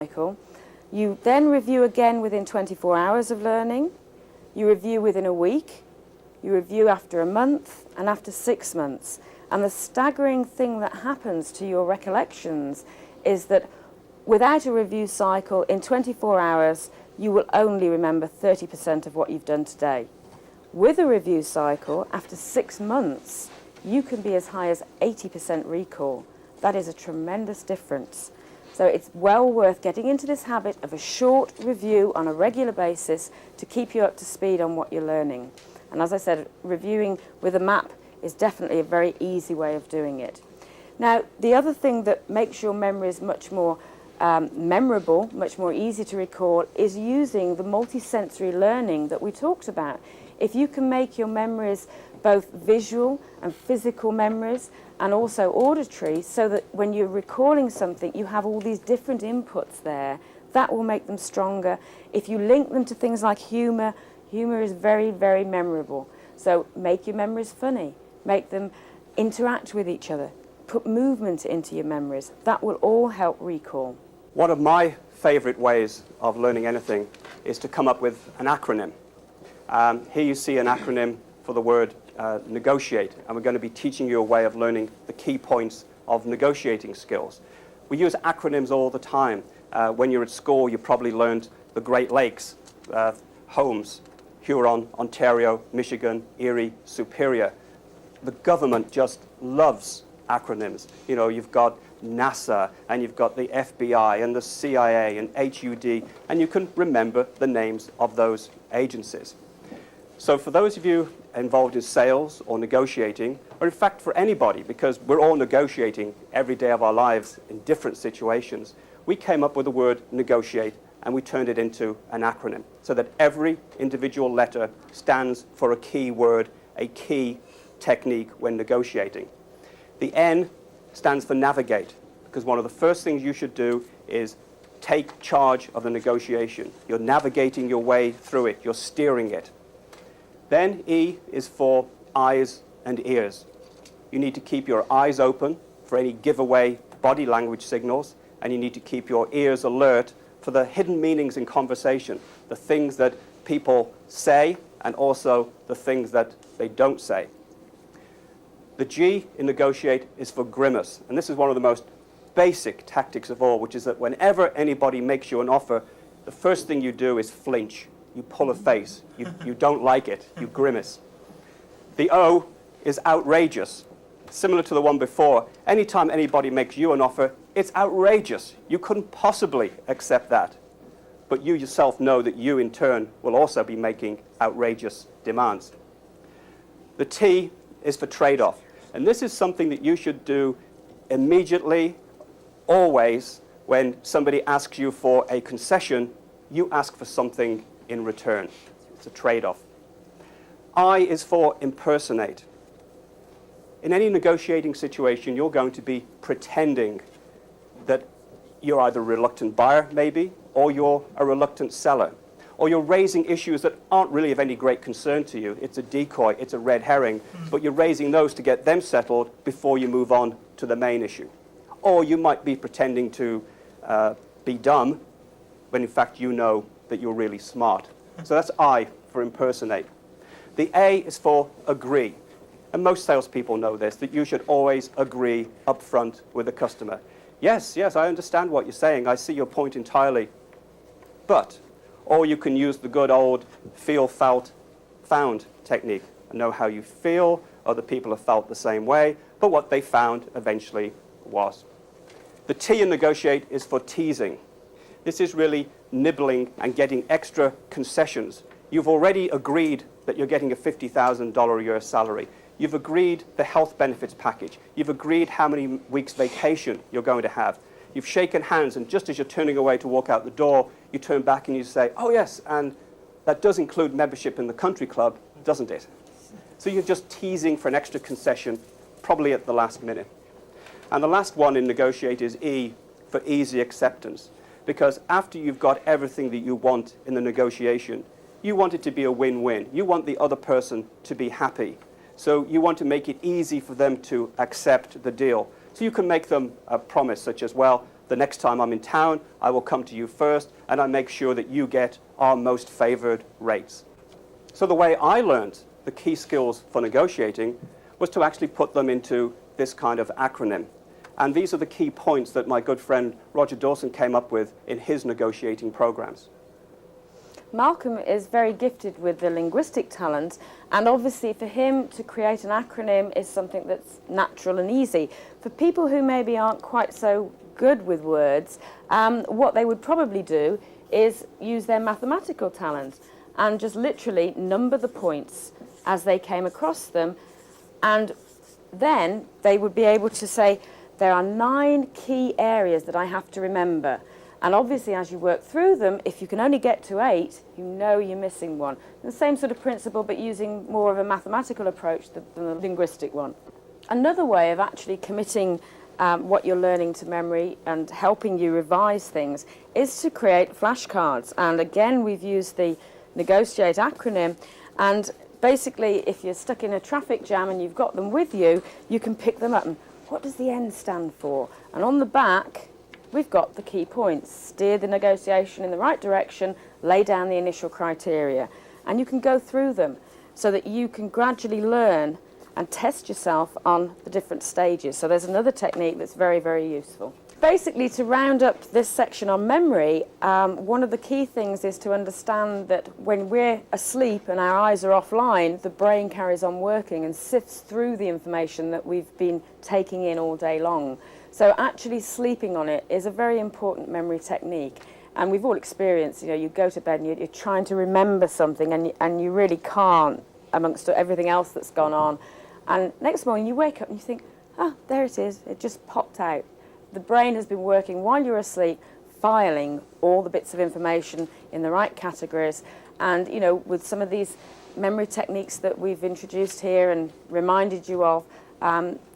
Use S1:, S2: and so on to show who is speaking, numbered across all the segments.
S1: cycle. You then review again within 24 hours of learning. You review within a week. You review after a month and after 6 months. And the staggering thing that happens to your recollections is that without a review cycle, in 24 hours, you will only remember 30% of what you've done today. With a review cycle, after 6 months, you can be as high as 80% recall. That is a tremendous difference. So it's well worth getting into this habit of a short review on a regular basis to keep you up to speed on what you're learning. And as I said, reviewing with a map is definitely a very easy way of doing it. Now, the other thing that makes your memories much more memorable, much more easy to recall, is using the multisensory learning that we talked about. If you can make your memories both visual and physical memories and also auditory, so that when you're recalling something, you have all these different inputs there, that will make them stronger. If you link them to things like humour, humour is very, very memorable. So make your memories funny, make them interact with each other, put movement into your memories. That will all help recall.
S2: One of my favourite ways of learning anything is to come up with an acronym. Here you see an acronym for the word negotiate, and we're going to be teaching you a way of learning the key points of negotiating skills. We use acronyms all the time. When you're at school, you probably learned the Great Lakes, Holmes, Huron, Ontario, Michigan, Erie, Superior. The government just loves acronyms. You know, you've got NASA, and you've got the FBI, and the CIA, and HUD, and you can remember the names of those agencies. So for those of you involved in sales or negotiating, or in fact for anybody, because we're all negotiating every day of our lives in different situations, we came up with the word negotiate and we turned it into an acronym so that every individual letter stands for a key word, a key technique when negotiating. The N stands for navigate, because one of the first things you should do is take charge of the negotiation. You're navigating your way through it, you're steering it. Then E is for eyes and ears. You need to keep your eyes open for any giveaway body language signals, and you need to keep your ears alert for the hidden meanings in conversation, the things that people say and also the things that they don't say. The G in negotiate is for grimace, and this is one of the most basic tactics of all, which is that whenever anybody makes you an offer, the first thing you do is flinch. You pull a face. You don't like it. You grimace. The O is outrageous. Similar to the one before, anytime anybody makes you an offer, it's outrageous. You couldn't possibly accept that. But you yourself know that you, in turn, will also be making outrageous demands. The T is for trade-off. And this is something that you should do immediately, always, when somebody asks you for a concession, you ask for something in return. It's a trade-off. I is for impersonate. In any negotiating situation, you're going to be pretending that you're either a reluctant buyer, maybe, or you're a reluctant seller, or you're raising issues that aren't really of any great concern to you. It's a decoy, it's a red herring, but you're raising those to get them settled before you move on to the main issue. Or you might be pretending to be dumb, when in fact you know that you're really smart. So that's I for impersonate. The A is for agree. And most salespeople know this, that you should always agree up front with the customer. Yes, I understand what you're saying. I see your point entirely. But, or you can use the good old feel, felt, found technique. And know how you feel, other people have felt the same way, but what they found eventually was. The T in negotiate is for teasing. This is really nibbling and getting extra concessions. You've already agreed that you're getting a $50,000 a year salary. You've agreed the health benefits package. You've agreed how many weeks vacation you're going to have. You've shaken hands, and just as you're turning away to walk out the door, you turn back and you say, oh yes, and that does include membership in the country club, doesn't it? So you're just teasing for an extra concession, probably at the last minute. And the last one in negotiate is E for easy acceptance. Because after you've got everything that you want in the negotiation, you want it to be a win-win. You want the other person to be happy. So you want to make it easy for them to accept the deal. So you can make them a promise such as, well, the next time I'm in town, I will come to you first, and I make sure that you get our most favored rates. So the way I learned the key skills for negotiating was to actually put them into this kind of acronym. And these are the key points that my good friend Roger Dawson came up with in his negotiating programs.
S1: Malcolm is very gifted with the linguistic talent, and obviously for him to create an acronym is something that's natural and easy. For people who maybe aren't quite so good with words, what they would probably do is use their mathematical talent and just literally number the points as they came across them, and then they would be able to say, there are 9 key areas that I have to remember. And obviously, as you work through them, if you can only get to 8, you know you're missing one. The same sort of principle, but using more of a mathematical approach than the linguistic one. Another way of actually committing what you're learning to memory and helping you revise things is to create flashcards. And again, we've used the Negotiate acronym. And basically, if you're stuck in a traffic jam and you've got them with you, you can pick them up. And what does the N stand for? And on the back, we've got the key points. Steer the negotiation in the right direction, lay down the initial criteria. And you can go through them so that you can gradually learn and test yourself on the different stages. So there's another technique that's very, very useful. Basically, to round up this section on memory, one of the key things is to understand that when we're asleep and our eyes are offline, the brain carries on working and sifts through the information that we've been taking in all day long. So actually sleeping on it is a very important memory technique. And we've all experienced, you go to bed and you're trying to remember something and you really can't amongst everything else that's gone on. And next morning you wake up and you think, oh, there it is, it just popped out. The brain has been working while you're asleep, filing all the bits of information in the right categories. And, with some of these memory techniques that we've introduced here and reminded you of,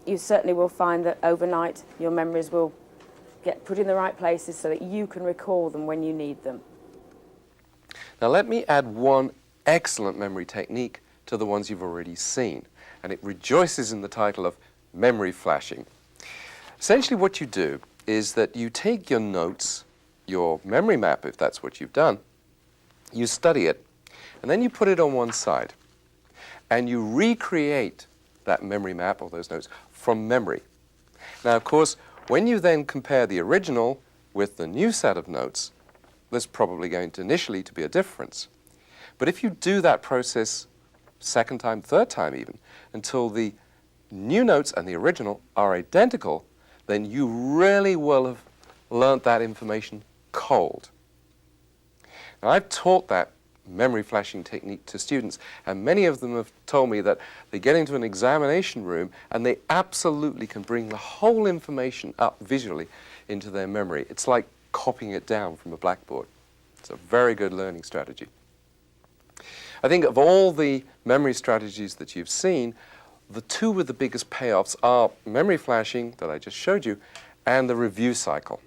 S1: you certainly will find that overnight your memories will get put in the right places so that you can recall them when you need them.
S3: Now let me add one excellent memory technique to the ones you've already seen, and it rejoices in the title of memory flashing. Essentially what you do is that you take your notes, your memory map, if that's what you've done, you study it, and then you put it on one side, and you recreate that memory map or those notes from memory. Now, of course, when you then compare the original with the new set of notes, there's probably going to initially to be a difference. But if you do that process second time, third time even, until the new notes and the original are identical, then you really will have learnt that information cold. Now, I've taught that memory flashing technique to students, and many of them have told me that they get into an examination room and they absolutely can bring the whole information up visually into their memory. It's like copying it down from a blackboard. It's a very good learning strategy. I think of all the memory strategies that you've seen, the two with the biggest payoffs are memory flashing that I just showed you and the review cycle.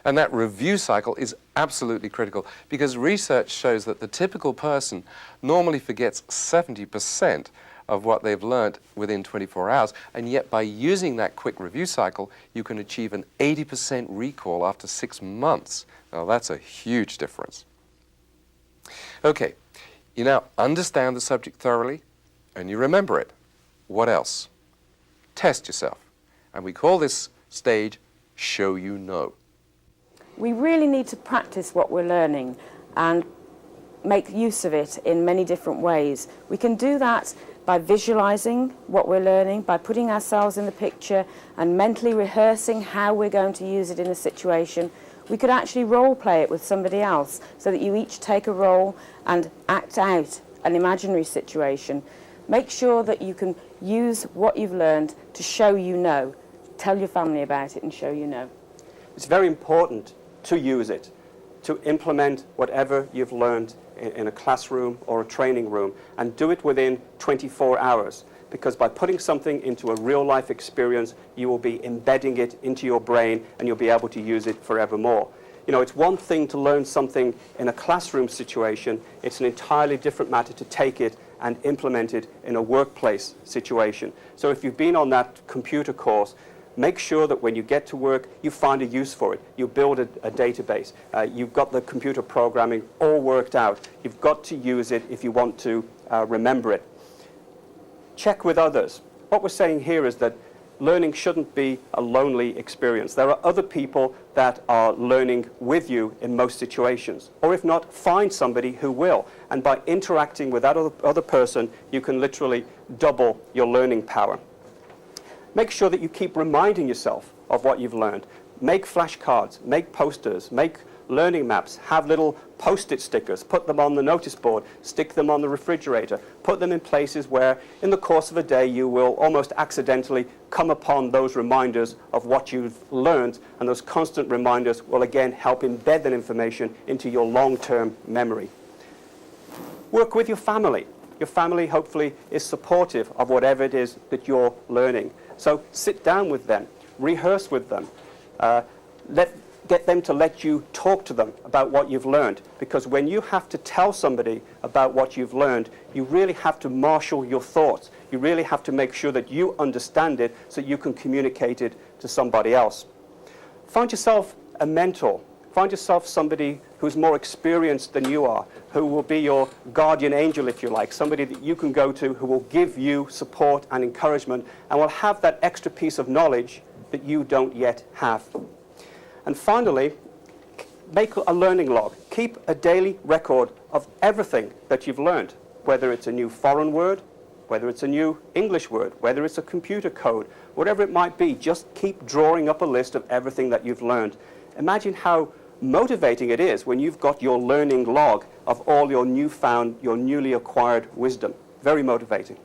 S3: And that review cycle is absolutely critical because research shows that the typical person normally forgets 70% of what they've learned within 24 hours, and yet by using that quick review cycle, you can achieve an 80% recall after 6 months. Now that's a huge difference. Okay, you now understand the subject thoroughly and you remember it. What else? Test yourself. And we call this stage show you know.
S1: We really need to practice what we're learning and make use of it in many different ways. We can do that by visualizing what we're learning, by putting ourselves in the picture and mentally rehearsing how we're going to use it in a situation. We could actually role play it with somebody else so that you each take a role and act out an imaginary situation. Make sure that you can use what you've learned to show you know. Tell your family about it and show you know.
S2: It's very important to use it, to implement whatever you've learned in a classroom or a training room, and do it within 24 hours. Because by putting something into a real-life experience, you will be embedding it into your brain and you'll be able to use it forevermore. It's one thing to learn something in a classroom situation. It's an entirely different matter to take it and implement it in a workplace situation. So if you've been on that computer course, Make sure that when you get to work, you find a use for it. You build a database. You've got the computer programming all worked out. You've got to use it if you want to remember it. Check with others. What we're saying here is that learning shouldn't be a lonely experience. There are other people that are learning with you in most situations. Or if not, find somebody who will. And by interacting with that other person, you can literally double your learning power. Make sure that you keep reminding yourself of what you've learned. Make flashcards, make posters, make learning maps, have little post-it stickers, put them on the notice board, stick them on the refrigerator, put them in places where in the course of a day you will almost accidentally come upon those reminders of what you've learned, and those constant reminders will again help embed that information into your long-term memory. Work with your family. Your family hopefully is supportive of whatever it is that you're learning. So sit down with them, rehearse with them, get them to let you talk to them about what you've learned. Because when you have to tell somebody about what you've learned, you really have to marshal your thoughts. You really have to make sure that you understand it so you can communicate it to somebody else. Find yourself a mentor. Find yourself somebody who's more experienced than you are, who will be your guardian angel, if you like, somebody that you can go to who will give you support and encouragement and will have that extra piece of knowledge that you don't yet have. And finally, make a learning log. Keep a daily record of everything that you've learned, whether it's a new foreign word, whether it's a new English word, whether it's a computer code, whatever it might be. Just keep drawing up a list of everything that you've learned. Imagine how motivating it is when you've got your learning log of all your newfound, your newly acquired wisdom. Very motivating.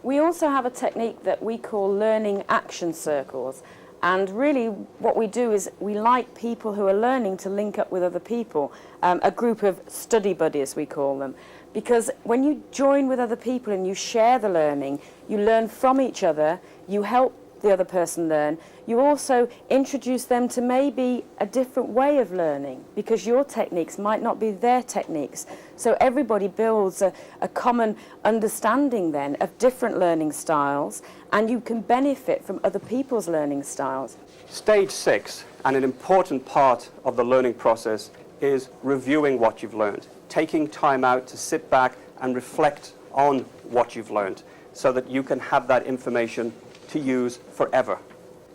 S1: We also have a technique that we call learning action circles. And really what we do is we like people who are learning to link up with other people, a group of study buddies we call them. Because when you join with other people and you share the learning, you learn from each other, you help the other person learn, you also introduce them to maybe a different way of learning because your techniques might not be their techniques. So everybody builds a common understanding then of different learning styles, and you can benefit from other people's learning styles.
S2: Stage 6, and an important part of the learning process, is reviewing what you've learned, taking time out to sit back and reflect on what you've learned so that you can have that information to use forever.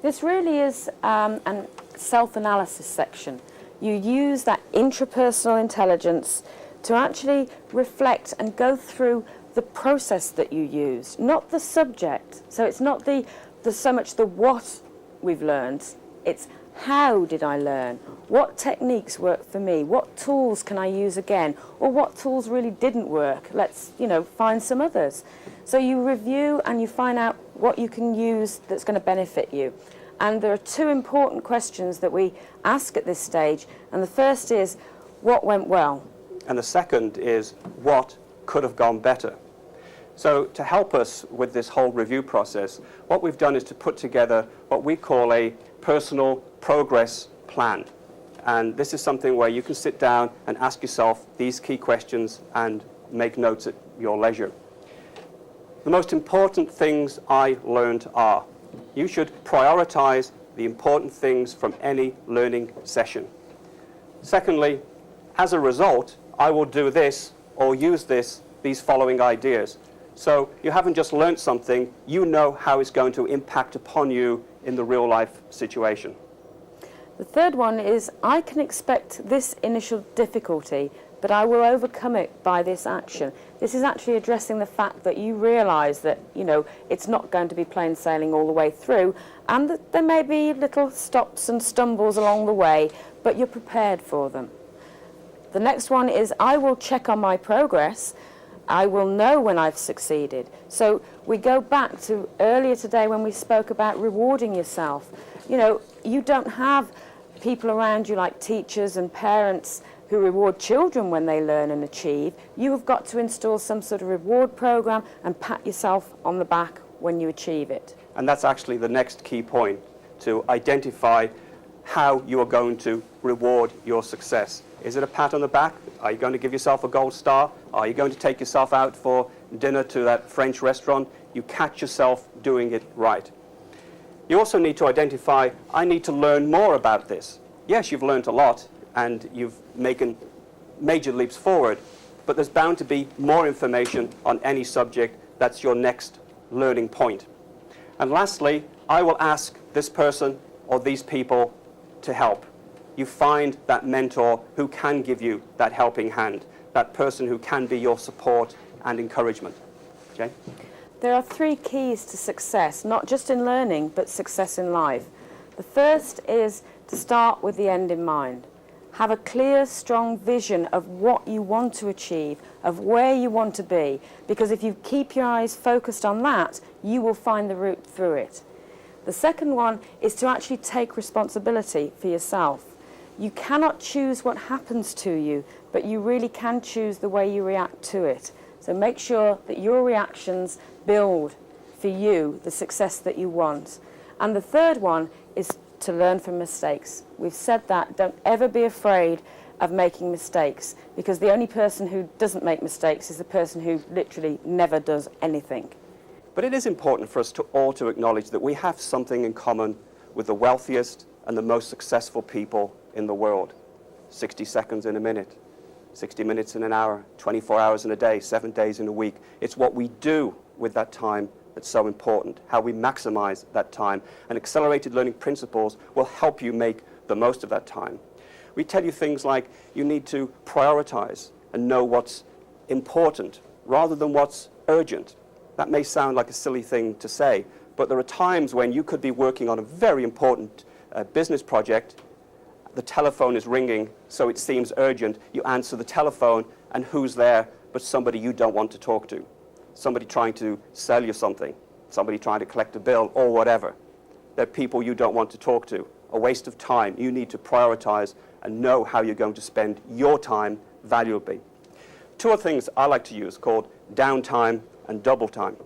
S1: This really is a self-analysis section. You use that intrapersonal intelligence to actually reflect and go through the process that you used, not the subject. So it's not so much the what we've learned, it's how did I learn? What techniques worked for me? What tools can I use again? Or what tools really didn't work? Let's, find some others. So you review and you find out what you can use that's going to benefit you. And there are two important questions that we ask at this stage. And the first is, what went well?
S2: And the second is, what could have gone better? So to help us with this whole review process, what we've done is to put together what we call a personal progress plan. And this is something where you can sit down and ask yourself these key questions and make notes at your leisure. The most important things I learned are, you should prioritize the important things from any learning session. Secondly, as a result, I will do this or use these following ideas. So you haven't just learned something, you know how it's going to impact upon you in the real life situation.
S1: The third one is, I can expect this initial difficulty, but I will overcome it by this action. This is actually addressing the fact that you realise that, it's not going to be plain sailing all the way through, and that there may be little stops and stumbles along the way, but you're prepared for them. The next one is, I will check on my progress. I will know when I've succeeded. So we go back to earlier today when we spoke about rewarding yourself. You don't have people around you like teachers and parents who reward children when they learn and achieve. You have got to install some sort of reward program and pat yourself on the back when you achieve it.
S2: And that's actually the next key point, to identify how you are going to reward your success. Is it a pat on the back? Are you going to give yourself a gold star? Are you going to take yourself out for dinner to that French restaurant? You catch yourself doing it right. You also need to identify, I need to learn more about this. Yes, you've learned a lot and you've making major leaps forward, but there's bound to be more information on any subject that's your next learning point. And lastly, I will ask this person or these people to help. You find that mentor who can give you that helping hand, that person who can be your support and encouragement. Jane?
S1: There are 3 keys to success, not just in learning, but success in life. The first is to start with the end in mind. Have a clear, strong vision of what you want to achieve, of where you want to be, because if you keep your eyes focused on that, you will find the route through it. The second one is to actually take responsibility for yourself. You cannot choose what happens to you, but you really can choose the way you react to it. So make sure that your reactions build for you the success that you want. And the third one is to learn from mistakes. We've said that. Don't ever be afraid of making mistakes, because the only person who doesn't make mistakes is the person who literally never does anything.
S2: But it is important for us all to acknowledge that we have something in common with the wealthiest and the most successful people in the world. 60 seconds in a minute, 60 minutes in an hour, 24 hours in a day, 7 days in a week. It's what we do with that time that's so important, how we maximize that time. And accelerated learning principles will help you make the most of that time. We tell you things like you need to prioritize and know what's important rather than what's urgent. That may sound like a silly thing to say, but there are times when you could be working on a very important business project. The telephone is ringing, so it seems urgent. You answer the telephone, and who's there but somebody you don't want to talk to? Somebody trying to sell you something, somebody trying to collect a bill, or whatever. They're people you don't want to talk to. A waste of time. You need to prioritize and know how you're going to spend your time valuably. 2 other things I like to use called downtime and double time.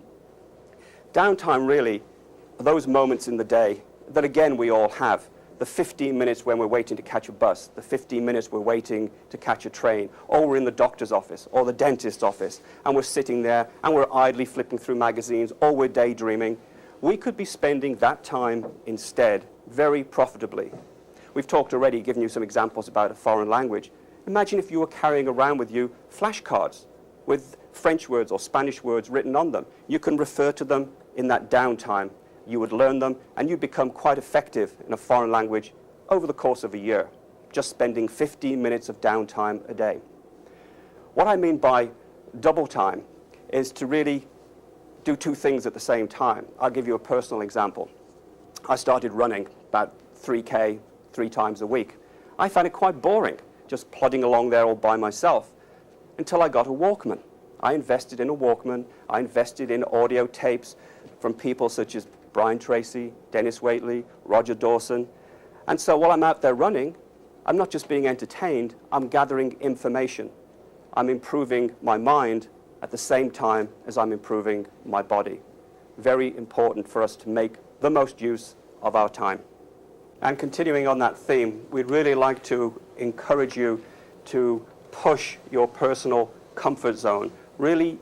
S2: Downtime really are those moments in the day that, again, we all have. The 15 minutes when we're waiting to catch a bus, the 15 minutes we're waiting to catch a train, or we're in the doctor's office or the dentist's office, and we're sitting there and we're idly flipping through magazines, or we're daydreaming. We could be spending that time instead very profitably. We've talked already, given you some examples about a foreign language. Imagine if you were carrying around with you flashcards with French words or Spanish words written on them. You can refer to them in that downtime. You would learn them, and you'd become quite effective in a foreign language over the course of a year, just spending 15 minutes of downtime a day. What I mean by double time is to really do 2 things at the same time. I'll give you a personal example. I started running about 3K 3 times a week. I found it quite boring, just plodding along there all by myself, until I got a Walkman. I invested in a Walkman. I invested in audio tapes from people such as Brian Tracy, Dennis Waitley, Roger Dawson. And so while I'm out there running, I'm not just being entertained, I'm gathering information. I'm improving my mind at the same time as I'm improving my body. Very important for us to make the most use of our time. And continuing on that theme, we'd really like to encourage you to push your personal comfort zone. Really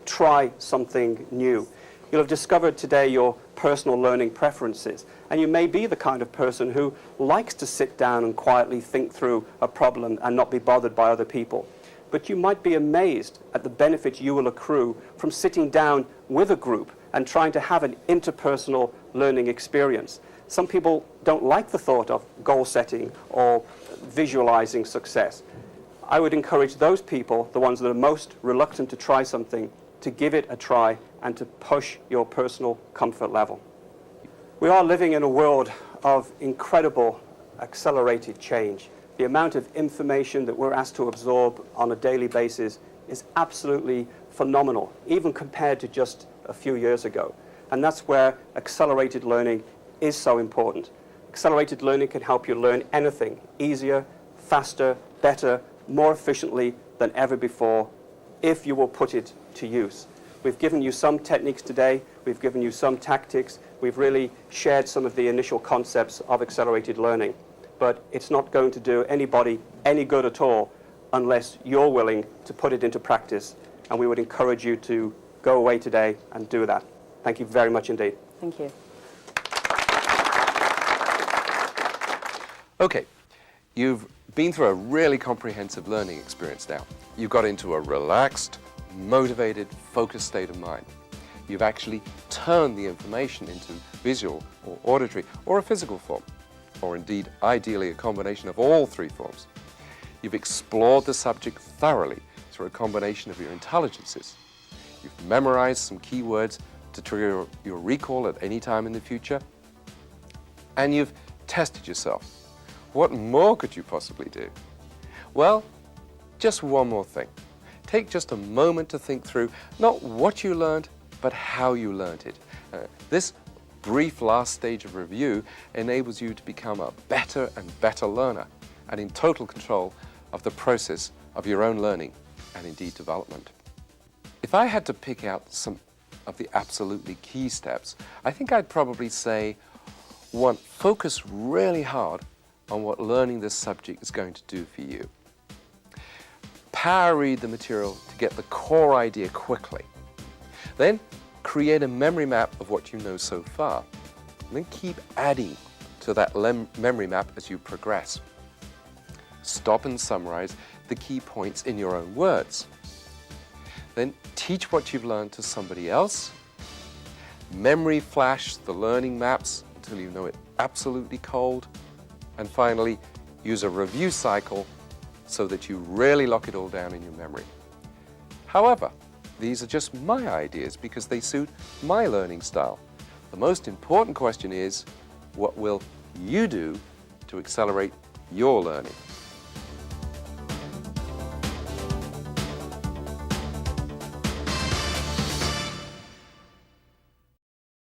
S2: try something new. You'll have discovered today your personal learning preferences, and you may be the kind of person who likes to sit down and quietly think through a problem and not be bothered by other people. But you might be amazed at the benefits you will accrue from sitting down with a group and trying to have an interpersonal learning experience. Some people don't like the thought of goal setting or visualizing success. I would encourage those people, the ones that are most reluctant to try something, to give it a try and to push your personal comfort level. We are living in a world of incredible accelerated change. The amount of information that we're asked to absorb on a daily basis is absolutely phenomenal, even compared to just a few years ago. And that's where accelerated learning is so important. Accelerated learning can help you learn anything easier, faster, better, more efficiently than ever before, if you will put it to use. We've given you some techniques today, we've given you some tactics, we've really shared some of the initial concepts of accelerated learning. But it's not going to do anybody any good at all unless you're willing to put it into practice. And we would encourage you to go away today and do that. Thank you very much indeed.
S1: Thank you.
S3: Okay, you've been through a really comprehensive learning experience now. You got into a relaxed, motivated, focused state of mind. You've actually turned the information into visual or auditory or a physical form, or indeed, ideally, a combination of all three forms. You've explored the subject thoroughly through a combination of your intelligences. You've memorized some key words to trigger your recall at any time in the future. And you've tested yourself. What more could you possibly do? Well, just one more thing. Take just a moment to think through not what you learned, but how you learned it. This brief last stage of review enables you to become a better and better learner and in total control of the process of your own learning and indeed development. If I had to pick out some of the absolutely key steps, I think I'd probably say, 1, focus really hard on what learning this subject is going to do for you. Power read the material to get the core idea quickly. Then create a memory map of what you know so far. And then keep adding to that memory map as you progress. Stop and summarize the key points in your own words. Then teach what you've learned to somebody else. Memory flash the learning maps until you know it absolutely cold. And finally, use a review cycle so that you really lock it all down in your memory. However, these are just my ideas because they suit my learning style. The most important question is, what will you do to accelerate your learning?